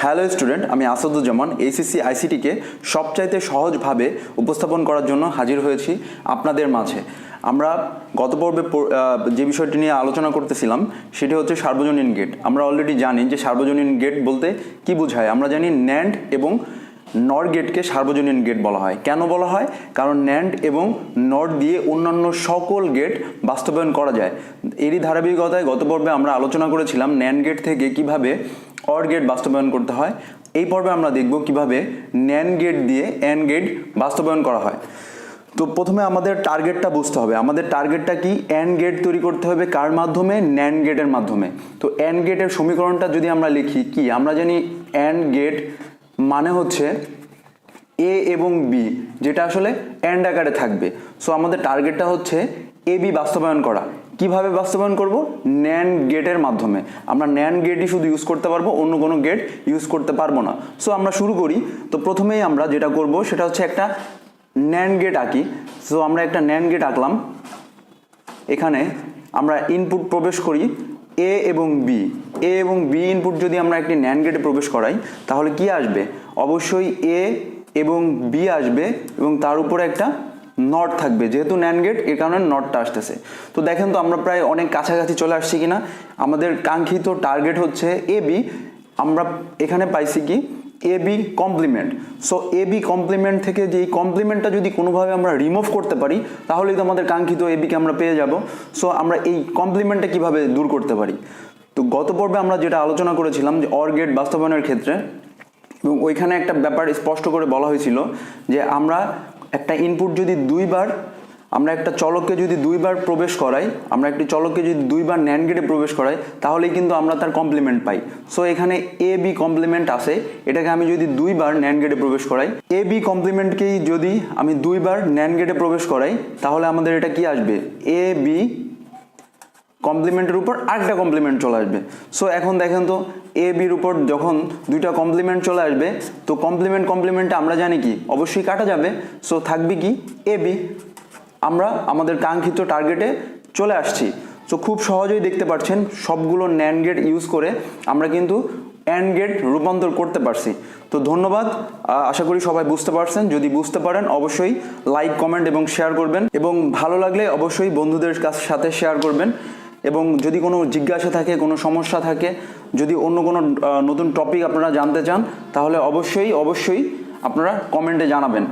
Hello student, আমি Asaduzzaman HSC আইসিটিকে সবচাইতে সহজভাবে উপস্থাপন করার জন্য হাজির হয়েছি আপনাদের মাঝে। আমরা গত পর্বে যে বিষয়টি নিয়ে আলোচনা করতেছিলাম সেটি হচ্ছে সার্বজনীন গেট। আমরা অলরেডি জানি যে সার্বজনীন গেট বলতে কি বোঝায়। আমরা জানি ন্যান্ড এবং নর গেটকে সার্বজনীন গেট বলা হয়। কেন বলা হয়? কারণ ন্যান্ড এবং নর দিয়ে অন্যান্য সকল গেট বাস্তবায়ন করা যায়। এরই ধারাবাহিকতায় গত পর্বে আমরা আলোচনা করেছিলাম ন্যান্ড গেট থেকে কিভাবে অর গেট বাস্তবায়ন করতে হয়। এই পর্বে আমরা দেখব কিভাবে ন্যান্ড গেট দিয়ে অ্যান্ড গেট বাস্তবায়ন করা হয়। তো প্রথমে আমাদের টার্গেটটা বুঝতে হবে। আমাদের টার্গেটটা কি? অ্যান্ড গেট তৈরি করতে হবে কার মাধ্যমে? ন্যান্ড গেটের মাধ্যমে। তো অ্যান্ড গেটের সমীকরণটা যদি আমরা লিখি কি, আমরা জানি অ্যান্ড গেট মানে হচ্ছে এ এবং বি, যেটা আসলে অ্যান্ড আকারে থাকবে। সো আমাদের টার্গেটটা হচ্ছে এ বি বাস্তবায়ন করা। কিভাবে বাস্তবায়ন করব? ন্যান্ড গেটের মাধ্যমে। আমরা ন্যান্ড গেটই শুধু ইউজ করতে পারবো, অন্য কোনো গেট ইউজ করতে পারবো না। সো আমরা শুরু করি। তো প্রথমেই আমরা যেটা করব সেটা হচ্ছে একটা ন্যান্ড গেট আঁকি। সো আমরা একটা ন্যান্ড গেট আঁকলাম। এখানে আমরা ইনপুট প্রবেশ করি এ এবং বি। এ এবং বি ইনপুট যদি আমরা একটি ন্যান্ড গেটে প্রবেশ করাই তাহলে কি আসবে? অবশ্যই এ এবং বি আসবে এবং তার উপরে একটা নট থাকবে। যেহেতু ন্যান্ড গেট, এর কারণে নটটা আসতেছে। তো দেখেন তো আমরা প্রায় অনেক কাছাকাছি চলে আসছি কিনা। আমাদের কাঙ্ক্ষিত টার্গেট হচ্ছে এ বি। আমরা এখানে পাইছি কি? A B complement. So A B complement থেকে যে এই কমপ্লিমেন্টটা যদি কোনোভাবে আমরা রিমুভ করতে পারি তাহলেই তো আমাদের কাঙ্ক্ষিত এ বিকে আমরা পেয়ে যাব। সো আমরা এই কমপ্লিমেন্টটা কিভাবে দূর করতে পারি? তো গত পর্বে আমরা যেটা আলোচনা করেছিলাম যে অর গেট বাস্তবায়নের ক্ষেত্রে, এবং ওইখানে একটা ব্যাপার স্পষ্ট করে বলা হয়েছিল যে আমরা একটা ইনপুট যদি আমরা একটা চলককে যদি দুইবার প্রবেশ করাই, আমরা একটি চলককে যদি দুইবার ন্যান্ড গেটে প্রবেশ করাই তাহলেই কিন্তু আমরা তার কমপ্লিমেন্ট পাই। সো এখানে এ বি কমপ্লিমেন্ট আছে, এটাকে আমি যদি দুইবার ন্যান্ড গেটে প্রবেশ করাই, এ বি কমপ্লিমেন্টকেই যদি আমি দুইবার ন্যান্ড গেটে প্রবেশ করাই তাহলে আমাদের এটা কি আসবে? এ বি কমপ্লিমেন্টের উপর আরেকটা কমপ্লিমেন্ট চলে আসবে। সো এখন দেখেন তো এ বির উপর যখন দুইটা কমপ্লিমেন্ট চলে আসবে তো কমপ্লিমেন্টে আমরা জানি কি অবশ্যই কাটা যাবে। সো থাকবে কি? A B. আমরা আমাদের কাঙ্ক্ষিত টার্গেটে চলে আসছি। সো খুব সহজেই দেখতে পাচ্ছেন সবগুলো ন্যান্ড গেট ইউজ করে আমরা কিন্তু অ্যান্ড গেট রূপান্তর করতে পারছি। তো ধন্যবাদ, আশা করি সবাই বুঝতে পারছেন। যদি বুঝতে পারেন অবশ্যই লাইক, কমেন্ট এবং শেয়ার করবেন, এবং ভালো লাগলে অবশ্যই বন্ধুদের সাথে শেয়ার করবেন। এবং যদি কোনো জিজ্ঞাসা থাকে, কোনো সমস্যা থাকে, যদি অন্য কোনো নতুন টপিক আপনারা জানতে চান তাহলে অবশ্যই আপনারা কমেন্টে জানাবেন।